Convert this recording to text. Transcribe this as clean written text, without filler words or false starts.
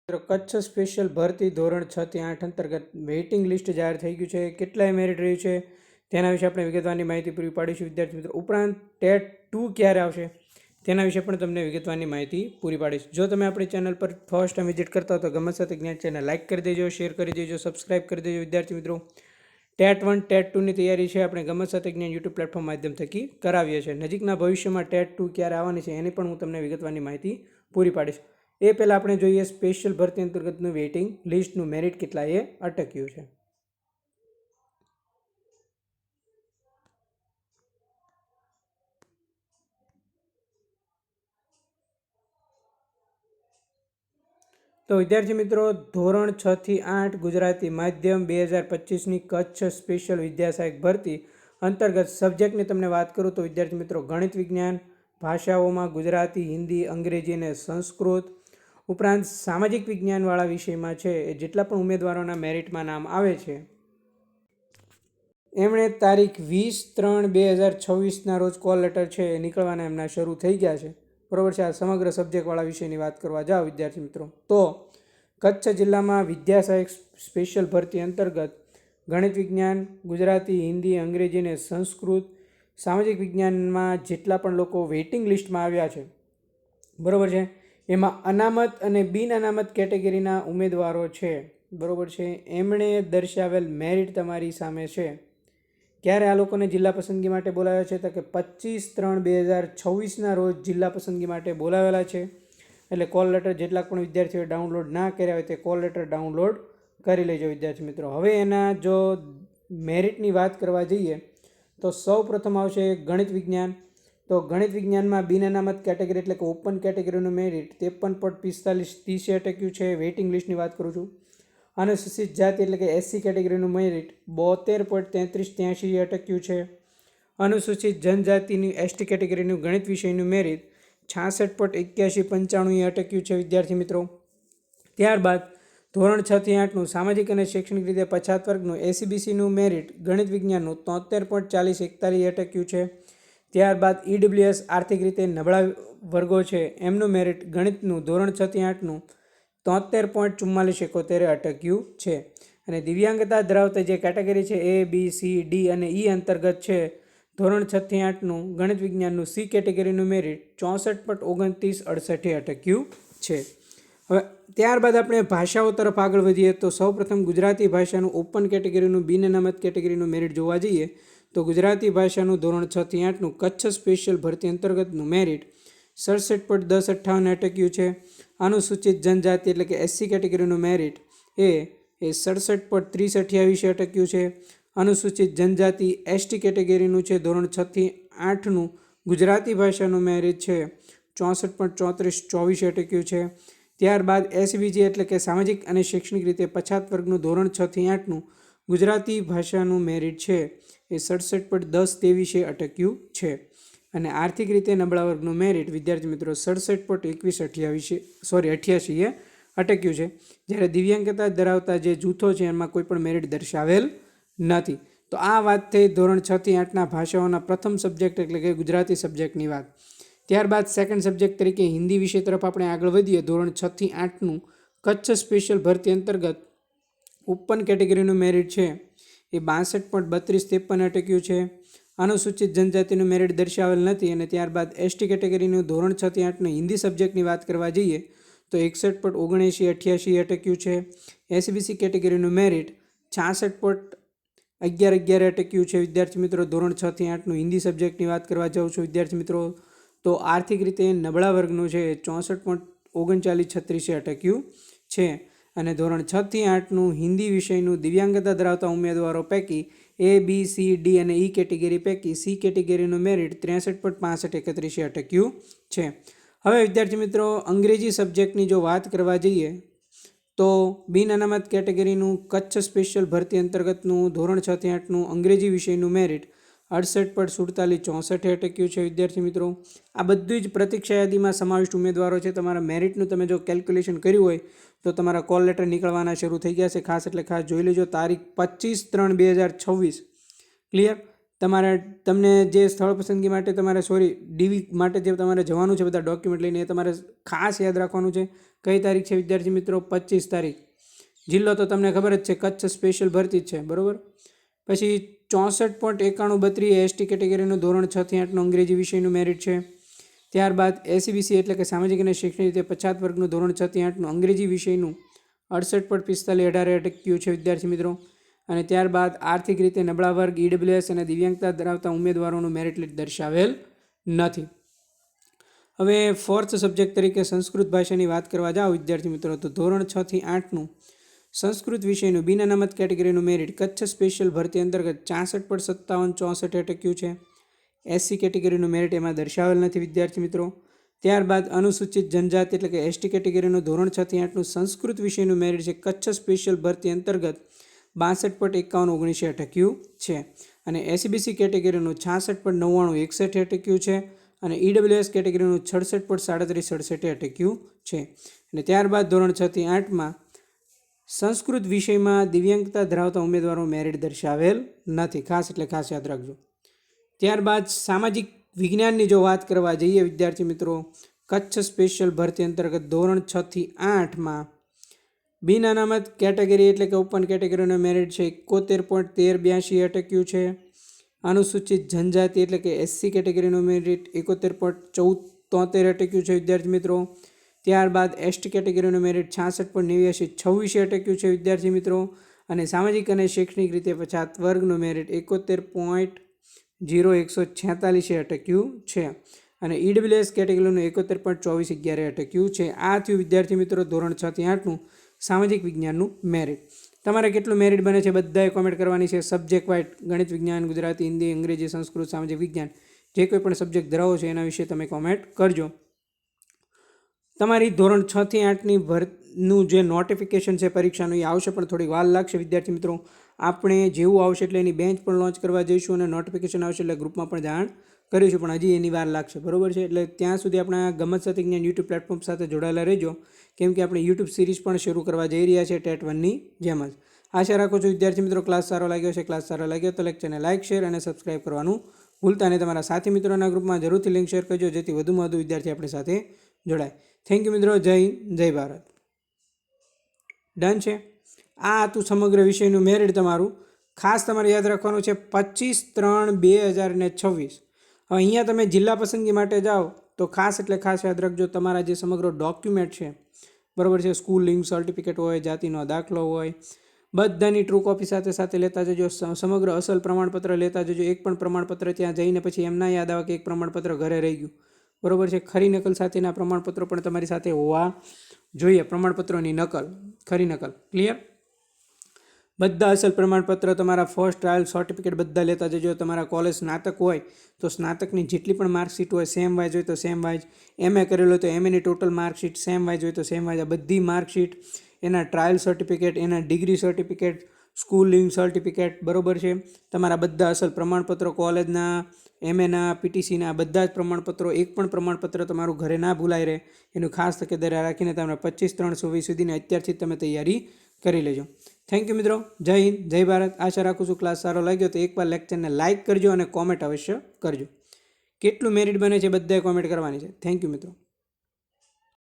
મિત્રો કચ્છ સ્પેશિયલ ભરતી ધોરણ 6 થી 8 અંતર્ગત વેઇટિંગ લિસ્ટ જાહેર થઈ ગયું છે. કેટલાય મેરિટ રહ્યું છે તેના વિશે આપણે વિગતવારની માહિતી પૂરી પાડીશું વિદ્યાર્થી મિત્રો. ઉપરાંત ટેટ 2 ક્યારે આવશે તેના વિશે પણ તમને વિગતવારની માહિતી પૂરી પાડીશું. જો તમે આપણી ચેનલ પર ફર્સ્ટ ટાઈમ વિઝિટ કરતા હો તો ગમત સાથે જ્ઞાન ચેનલ લાઇક કરી દેજો, શેર કરી દેજો, સબસ્ક્રાઇબ કરી દેજો વિદ્યાર્થી મિત્રો. ટેટ 1 ટેટ 2ની તૈયારી છે આપણે ગમત સાથે જ્ઞાન યુટ્યુબ પ્લેટફોર્મ માધ્યમ થકી કરાવીએ છીએ. નજીકના ભવિષ્યમાં ટેટ 2 ક્યારે આવવાની છે એની પણ હું તમને વિગતવારની માહિતી પૂરી પાડીશ. એ પહેલાં આપણે જોઈએ સ્પેશિયલ ભરતી અંતર્ગતનું વેઇટિંગ લિસ્ટનું મેરિટ કેટલા એ અટક્યું છે. તો વિદ્યાર્થી મિત્રો, ધોરણ 6 થી 8 ગુજરાતી માધ્યમ 2025ની કચ્છ સ્પેશિયલ વિદ્યા સહાયક ભરતી અંતર્ગત સબ્જેક્ટની તમને વાત કરું તો વિદ્યાર્થી મિત્રો ગણિત વિજ્ઞાન, ભાષાઓમાં ગુજરાતી, હિન્દી, અંગ્રેજી અને સંસ્કૃત ઉપરાંત સામાજિક વિજ્ઞાનવાળા વિષયમાં છે એ જેટલા પણ ઉમેદવારોના મેરિટમાં નામ આવે છે એમણે તારીખ 20/3/2026ના રોજ કોલ લેટર છે એ નીકળવાના એમના શરૂ થઈ ગયા છે. બરાબર છે. આ સમગ્ર સબ્જેક્ટવાળા વિષયની વાત કરવા જાઓ વિદ્યાર્થી મિત્રો તો કચ્છ જિલ્લામાં વિદ્યા સહાયક સ્પેશિયલ ભરતી અંતર્ગત ગણિત વિજ્ઞાન, ગુજરાતી, હિન્દી, અંગ્રેજી અને સંસ્કૃત સામાજિક વિજ્ઞાનમાં જેટલા પણ લોકો વેઇટિંગ લિસ્ટમાં આવ્યા છે બરાબર છે એમાં અનામત અને બિન અનામત કેટેગરીના ઉમેદવારો છે બરાબર છે એમણે દર્શાવેલ મેરિટ તમારી સામે છે. ક્યારે આ લોકોને જિલ્લા પસંદગી માટે બોલાવ્યા છે તો કે 25/3/2026ના રોજ જિલ્લા પસંદગી માટે બોલાવેલા છે. એટલે કોલ લેટર જેટલા પણ વિદ્યાર્થીઓએ ડાઉનલોડ ના કર્યા હોય તે કોલ લેટર ડાઉનલોડ કરી લેજો વિદ્યાર્થી મિત્રો. હવે એના જો મેરિટની વાત કરવા જઈએ તો સૌ પ્રથમ આવશે ગણિત વિજ્ઞાન. તો ગણિત વિજ્ઞાનમાં બિન અનામત કેટેગરી એટલે કે ઓપન કેટેગરીનું મેરિટ 53.45 અટક્યું છે. વેઇટિંગ લિસ્ટની વાત કરું છું. અનુસૂચિત જાતિ એટલે કે એસસી કેટેગરીનું મેરિટ 72.3383 અટક્યું છે. અનુસૂચિત જનજાતિની એસટી કેટેગરીનું ગણિત વિષયનું મેરિટ 66.8195 અટક્યું છે વિદ્યાર્થી મિત્રો. ત્યારબાદ ધોરણ 6 થી 8નું સામાજિક અને શૈક્ષણિક રીતે પછાત વર્ગનું એસીબીસીનું મેરિટ ગણિત વિજ્ઞાનનું 73.4041 અટક્યું છે. ત્યારબાદ ઈડબ્લ્યુએસ આર્થિક રીતે નબળા વર્ગો છે એમનું મેરિટ ગણિતનું ધોરણ 6 થી 8નું 73.4471 અટક્યું છે. અને દિવ્યાંગતા ધરાવતા જે કેટેગરી છે એ, બી, સી, ડી અને ઈ અંતર્ગત છે ધોરણ 6 થી 8નું ગણિત વિજ્ઞાનનું સી કેટેગરીનું મેરિટ 64.2968 અટક્યું છે. હવે ત્યારબાદ આપણે ભાષાઓ તરફ આગળ વધીએ તો સૌપ્રથમ ગુજરાતી ભાષાનું ઓપન કેટેગરીનું બિન અનામત કેટેગરીનું મેરિટ જોવા જઈએ તો ગુજરાતી ભાષાનું ધોરણ 6 થી 8નું કચ્છ સ્પેશિયલ ભરતી અંતર્ગતનું મેરિટ 67.1058 અટક્યું છે. અનુસૂચિત જનજાતિ એટલે કે એસસી કેટેગરીનું મેરિટ એ 67.3028 અટક્યું છે. અનુસૂચિત જનજાતિ એસટી કેટેગરીનું છે ધોરણ 6 થી 8નું ગુજરાતી ભાષાનું મેરિટ છે 64.3424 અટક્યું છે. ત્યારબાદ એસબીજી એટલે કે સામાજિક અને શૈક્ષણિક રીતે પછાત વર્ગનું ધોરણ 6 થી 8નું ગુજરાતી ભાષાનું મેરિટ છે એ 67.1023 અટક્યું છે. અને આર્થિક રીતે નબળા વર્ગનું મેરિટ વિદ્યાર્થી મિત્રો 67.2188 અટક્યું છે. જ્યારે દિવ્યાંગતા ધરાવતા જે જૂથો છે એમાં કોઈ પણ મેરિટ દર્શાવેલ નથી. તો આ વાત થઈ ધોરણ 6 થી 8ના ભાષાઓના પ્રથમ સબ્જેક્ટ એટલે કે ગુજરાતી સબ્જેક્ટની વાત. ત્યારબાદ સેકન્ડ સબ્જેક્ટ તરીકે હિન્દી વિષય તરફ આપણે આગળ વધીએ. ધોરણ 6 થી 8નું કચ્છ સ્પેશિયલ ભરતી અંતર્ગત ઓપન કેટેગરીનું મેરિટ છે એ 62.3253 અટક્યું છે. અનુસૂચિત જનજાતિનું મેરિટ દર્શાવેલ નથી. અને ત્યારબાદ એસટી કેટેગરીનું ધોરણ 6 થી 8નું હિન્દી સબ્જેક્ટની વાત કરવા જઈએ તો 61.7988 અટક્યું છે. એસબીસી કેટેગરીનું મેરિટ 66.1111 અટક્યું છે વિદ્યાર્થી મિત્રો. ધોરણ 6 થી 8નું હિન્દી સબ્જેક્ટની વાત કરવા જાઉં છું વિદ્યાર્થી મિત્રો તો આર્થિક રીતે નબળા વર્ગનું છે 64.3936 અટક્યું છે. અને ધોરણ 6 થી 8નું હિન્દી વિષયનું દિવ્યાંગતા ધરાવતા ઉમેદવારો પૈકી એ, બી, સી, ડી અને ઈ કેટેગરી પૈકી સી કેટેગરીનું મેરિટ 63.6531 અટક્યું છે. હવે વિદ્યાર્થી મિત્રો અંગ્રેજી સબ્જેક્ટની જો વાત કરવા જઈએ તો બિન અનામત કેટેગરીનું કચ્છ સ્પેશિયલ ભરતી અંતર્ગતનું ધોરણ 6 થી 8નું અંગ્રેજી વિષયનું મેરિટ 68.4764 અટક્યું છે વિદ્યાર્થી મિત્રો. આ બધું જ પ્રતીક્ષા યાદીમાં સમાવિષ્ટ ઉમેદવારો છે. તમારા મેરિટનું તમે જો કેલ્ક્યુલેશન કર્યું હોય તો તમારા કોલ લેટર નીકળવાના શરૂ થઈ ગયા છે. ખાસ એટલે ખાસ જોઈ લેજો. તારીખ 25/3/2026 ક્લિયર. તમને જે સ્થળ પસંદગી માટે ડીવી માટે જે તમારે જવાનું છે બધા ડોક્યુમેન્ટ લઈને, એ તમારે ખાસ યાદ રાખવાનું છે. કઈ તારીખ છે વિદ્યાર્થી મિત્રો? 25 તારીખ. જિલ્લો તો તમને ખબર જ છે, કચ્છ સ્પેશિયલ ભરતી જ છે, બરાબર. પછી 64.9132 એસટી કેટેગરીનું ધોરણ 6 થી 8નું અંગ્રેજી વિષયનું મેરિટ છે. ત્યારબાદ એસીબીસી એટલે કે સામાજિક અને શૈક્ષણિક રીતે પછાત વર્ગનું ધોરણ 6 થી 8નું અંગ્રેજી વિષયનું 68.45 અટક્યું છે વિદ્યાર્થી મિત્રો. અને ત્યારબાદ આર્થિક રીતે નબળા વર્ગ, ઈડબ્લ્યુએસ અને દિવ્યાંગતા ધરાવતા ઉમેદવારોનું મેરિટ લિસ્ટ દર્શાવેલ નથી. હવે ફોર્થ સબ્જેક્ટ તરીકે સંસ્કૃત ભાષાની વાત કરવા જાઓ વિદ્યાર્થી મિત્રો, તો ધોરણ 6 થી 8નું સંસ્કૃત વિષયનું બિન અનામત કેટેગરીનું મેરિટ કચ્છ સ્પેશિયલ ભરતી અંતર્ગત 66.5764 અટક્યું છે. એસસી કેટેગરીનું મેરિટ એમાં દર્શાવેલ નથી વિદ્યાર્થી મિત્રો. ત્યારબાદ અનુસૂચિત જનજાતિ એટલે કે એસટી કેટેગરીનું ધોરણ 6 થી 8નું સંસ્કૃત વિષયનું મેરિટ છે કચ્છ સ્પેશિયલ ભરતી અંતર્ગત 62.5119 અટક્યું છે. અને એસીબીસી કેટેગરીનું 66.9961 અટક્યું છે. અને ઈડબ્લ્યુએસ કેટેગરીનું 66.3767 અટક્યું છે. અને ત્યારબાદ ધોરણ 6 થી 8માં સંસ્કૃત વિષયમાં દિવ્યાંગતા ધરાવતા ઉમેદવારો મેરિટ દર્શાવેલ નથી, ખાસ એટલે ખાસ યાદ રાખજો. ત્યારબાદ સામાજિક વિજ્ઞાનની જો વાત કરવા જઈએ વિદ્યાર્થી મિત્રો, કચ્છ સ્પેશિયલ ભરતી અંતર્ગત ધોરણ 6 થી 8માં બિન અનામત કેટેગરી એટલે કે ઓપન કેટેગરીનું મેરિટ છે 71.1382 અટક્યું છે. અનુસૂચિત જનજાતિ એટલે કે એસસી કેટેગરીનું મેરિટ 71.1473 અટક્યું છે વિદ્યાર્થી મિત્રો. ત્યારબાદ એસટી કેટેગરીનું મેરિટ 66.8926 અટક્યું છે વિદ્યાર્થી મિત્રો. અને સામાજિક અને શૈક્ષણિક રીતે પછાત વર્ગનું મેરિટ 71.0146 અટક્યું છે. અને ઈડબ્લ્યુએસ કેટેગરીનું 71.2411 અટક્યું છે. આ થયું વિદ્યાર્થી મિત્રો ધોરણ 6 થી 8નું સામાજિક વિજ્ઞાનનું મેરિટ. તમારે કેટલું મેરિટ બને છે બધાએ કોમેન્ટ કરવાની છે. સબ્જેક્ટ વાઇઝ ગણિત, વિજ્ઞાન, ગુજરાતી, હિન્દી, અંગ્રેજી, સંસ્કૃત, સામાજિક વિજ્ઞાન જે કોઈ પણ સબ્જેક્ટ ધરાવો છો એના વિશે તમે કોમેન્ટ કરજો. તમારી ધોરણ 6 થી 8નું જે નોટિફિકેશન છે પરીક્ષાનું એ આવશે, પણ થોડી વાર લાગશે વિદ્યાર્થી મિત્રો. આપણે જેવું આવશે એટલે એની બેન્ચ પણ લોન્ચ કરવા જઈશું અને નોટિફિકેશન આવશે એટલે ગ્રુપમાં પણ જાણ કરીશું, પણ હજી એની વાર લાગશે, બરાબર છે. એટલે ત્યાં સુધી આપણે ગમત સાથે જ્ઞાન યુટ્યુબ પ્લેટફોર્મ સાથે જોડાયેલા રહેજો, કેમ કે આપણે યુટ્યુબ સિરીઝ પણ શરૂ કરવા જઈ રહ્યા છીએ ટેટ 1ની જેમ જ. આશા રાખું છું વિદ્યાર્થી મિત્રો ક્લાસ સારો લાગ્યો છે. ક્લાસ સારો લાગ્યો તો લેક્ચરને લાઇક, શેર અને સબસ્ક્રાઇબ કરવાનું ભૂલતા નહીં. તમારા સાથી મિત્રોના ગ્રુપમાં જરૂરથી લિંક શેર કરજો, જેથી વધુમાં વધુ વિદ્યાર્થી આપણી સાથે જોડાય. થેન્ક યુ મિત્રો. જય હિન્દ, જય ભારત. ડન છે. આ હતું સમગ્ર વિષયનું મેરિટ તમારું. ખાસ તમારે યાદ રાખવાનું છે 25/3/2026. હવે અહીંયા તમે જિલ્લા પસંદગી માટે જાઓ તો ખાસ એટલે ખાસ યાદ રાખજો, તમારા જે સમગ્ર ડોક્યુમેન્ટ છે, બરાબર છે, સ્કૂલ લિંક સર્ટિફિકેટ હોય, જાતિનો દાખલો હોય, બધાની ટ્રુ કોપી સાથે સાથે લેતા જજો. સમગ્ર અસલ પ્રમાણપત્ર લેતા જજો. એક પણ પ્રમાણપત્ર ત્યાં જઈને પછી એમ ના યાદ આવે કે એક પ્રમાણપત્ર ઘરે રહી ગયું, બરાબર છે. ખરી નકલ સાથેના પ્રમાણપત્રો પણ તમારી સાથે હોવા જોઈએ. પ્રમાણપત્રોની નકલ, ખરી નકલ, ક્લિયર. બધા અસલ પ્રમાણપત્ર, તમારા ફર્સ્ટ ટ્રાયલ સર્ટિફિકેટ બધા લેતા જજો. તમારા કોલેજ સ્નાતક હોય તો સ્નાતકની જેટલી પણ માર્કશીટ હોય સેમ વાઇઝ હોય તો સેમ વાઇઝ, એમએ કરેલો હોય તો એમએની ટોટલ માર્કશીટ સેમ વાઇઝ હોય તો સેમ વાઇઝ. આ બધી માર્કશીટ, એના ટ્રાયલ સર્ટિફિકેટ, એના degree certificate, school link certificate, બરાબર છે. તમારા બધા અસલ પ્રમાણપત્રો, કોલેજના, એમએના, પીટીસીના બધા જ પ્રમાણપત્રો, એક પણ પ્રમાણપત્ર તમારું ઘરે ના ભૂલાઈ રહે એનું ખાસ તકેદારી રાખીને તમે 25/3/20 સુધીની અત્યારથી તમે તૈયારી કરી લેજો. થેન્ક યુ મિત્રો. જય હિન્દ, જય ભારત. આશા રાખું છું ક્લાસ સારો લાગ્યો તો એકવાર લેક્ચરને લાઇક કરજો અને કોમેન્ટ અવશ્ય કરજો. કેટલું મેરિટ બને છે બધાએ કોમેન્ટ કરવાની છે. થેન્ક યુ મિત્રો.